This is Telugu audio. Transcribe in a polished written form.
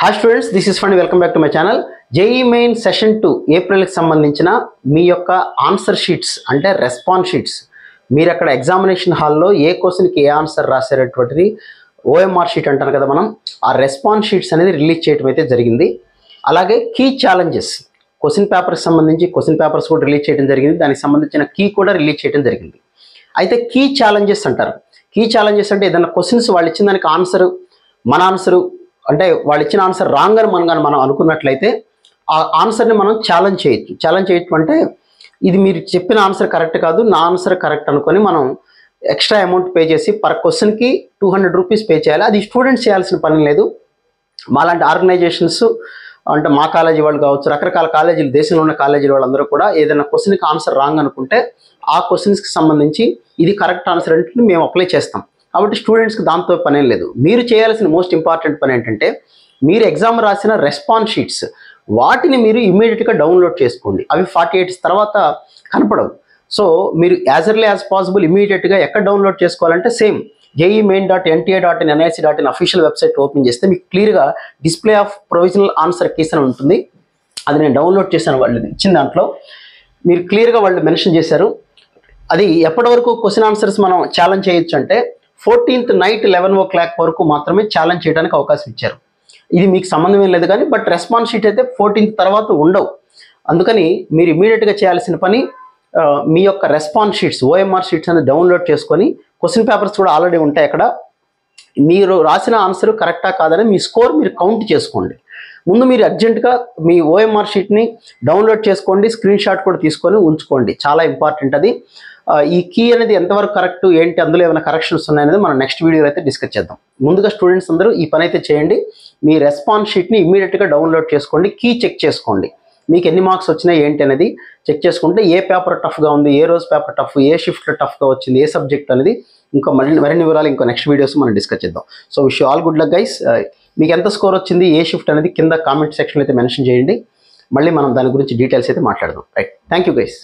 Hi students, this is fund. Welcome back to my channel. JEE main session 2 ఏప్రిల్కి సంబంధించిన మీ యొక్క ఆన్సర్ షీట్స్ అంటే రెస్పాన్స్ షీట్స్ మీరు అక్కడ ఎగ్జామినేషన్ హాల్లో ఏ క్వశ్చన్కి ఏ ఆన్సర్ రాసేటటువంటిది ఓఎంఆర్ షీట్ అంటారు కదా మనం, ఆ రెస్పాన్స్ షీట్స్ అనేది రిలీజ్ చేయడం అయితే జరిగింది. అలాగే కీ ఛాలెంజెస్ క్వశ్చన్ పేపర్కి సంబంధించి క్వశ్చన్ పేపర్స్ కూడా రిలీజ్ చేయడం జరిగింది. దానికి సంబంధించిన కీ కూడా రిలీజ్ చేయడం జరిగింది. అయితే కీ ఛాలెంజెస్ అంటారు. కీ ఛాలెంజెస్ అంటే ఏదైనా క్వశ్చన్స్ వాళ్ళు ఇచ్చిన దానికి మన ఆన్సరు అంటే వాళ్ళు ఇచ్చిన ఆన్సర్ రాంగ్ అని మనం అనుకున్నట్లయితే ఆ ఆన్సర్ని మనం ఛాలెంజ్ చేయొచ్చు. ఛాలెంజ్ చేయొచ్చు అంటే ఇది మీరు చెప్పిన ఆన్సర్ కరెక్ట్ కాదు, నా ఆన్సర్ కరెక్ట్ అనుకొని మనం ఎక్స్ట్రా అమౌంట్ పే చేసి పర్ క్వశ్చన్కి 200 రూపీస్ పే చేయాలి. అది స్టూడెంట్స్ చేయాల్సిన పని లేదు. మాలాంటి ఆర్గనైజేషన్స్ అంటే మా కాలేజీ వాళ్ళు కావచ్చు, రకరకాల కాలేజీలు, దేశంలో ఉన్న కాలేజీల వాళ్ళందరూ కూడా ఏదైనా క్వశ్చన్కి ఆన్సర్ రాంగ్ అనుకుంటే ఆ క్వశ్చన్స్కి సంబంధించి ఇది కరెక్ట్ ఆన్సర్ అంటే మేము అప్లై చేస్తాం. కాబట్టి స్టూడెంట్స్కి దాంతో పనేం లేదు. మీరు చేయాల్సిన మోస్ట్ ఇంపార్టెంట్ పని ఏంటంటే మీరు ఎగ్జామ్ రాసిన రెస్పాన్స్ షీట్స్ వాటిని మీరు ఇమ్మీడియట్గా డౌన్లోడ్ చేసుకోండి. అవి 48 తర్వాత కనపడవు. సో మీరు యాజ్ ఎర్లీ యాజ్ పాసిబుల్ ఇమీడియట్గా ఎక్కడ డౌన్లోడ్ చేసుకోవాలంటే same jemain.nta.nic.in official website open చేస్తే మీకు క్లియర్గా display of provisional answer keys అని ఉంటుంది. అది నేను డౌన్లోడ్ చేశాను. వాళ్ళు ఇచ్చిన దాంట్లో మీరు క్లియర్గా వాళ్ళు మెన్షన్ చేశారు. అది ఎప్పటి వరకు క్వశ్చన్ ఆన్సర్స్ మనం ఛాలెంజ్ చేయొచ్చు అంటే 14th నైట్ 11 o'clock వరకు మాత్రమే ఛాలెంజ్ చేయడానికి అవకాశం ఇచ్చారు. ఇది మీకు సంబంధం ఏం లేదు కానీ బట్ రెస్పాన్స్ షీట్ అయితే 14th తర్వాత ఉండవు. అందుకని మీరు ఇమీడియట్గా చేయాల్సిన పని మీ యొక్క రెస్పాన్స్ షీట్స్ ఓఎంఆర్ షీట్స్ అనేది డౌన్లోడ్ చేసుకొని క్వశ్చన్ పేపర్స్ కూడా ఆల్రెడీ ఉంటాయి. అక్కడ మీరు రాసిన ఆన్సర్ కరెక్టా కాదని మీ స్కోర్ మీరు కౌంట్ చేసుకోండి. ముందు మీరు అర్జెంటుగా మీ ఓఎంఆర్ షీట్ని డౌన్లోడ్ చేసుకోండి, స్క్రీన్ షాట్ కూడా తీసుకొని ఉంచుకోండి. చాలా ఇంపార్టెంట్ అది. ఈ కీ అనేది ఎంతవరకు కరెక్ట్ ఏంటి, అందులో ఏమైనా కరెక్షన్స్ ఉన్నాయనేది మనం నెక్స్ట్ వీడియోలో అయితే డిస్కస్ చేద్దాం. ముందుగా స్టూడెంట్స్ అందరూ ఈ పని అయితే చేయండి. మీ రెస్పాన్స్ షీట్ని ఇమీడియట్గా డౌన్లోడ్ చేసుకోండి, కీ చెక్ చేసుకోండి. మీకు ఎన్ని మార్క్స్ వచ్చినాయి ఏంటి అనేది చెక్ చేసుకుంటే ఏ పేపర్ టఫ్గా ఉంది, ఏ రోజు పేపర్ టఫ్, ఏ షిఫ్ట్లో టఫ్గా వచ్చింది, ఏ సబ్జెక్ట్ అనేది ఇంకా మరిన్ని వివరాలు ఇంకో నెక్స్ట్ వీడియోస్ మనం డిస్కస్ చేద్దాం. So wish all good luck guys. మీకు ఎంత స్కోర్ వచ్చింది, ఏ షిఫ్ట్ అనేది కింద కామెంట్ సెక్షన్లో అయితే మెన్షన్ చేయండి. మళ్ళీ మనం దాని గురించి డీటెయిల్స్ అయితే మాట్లాడదాం. Right, thank you guys.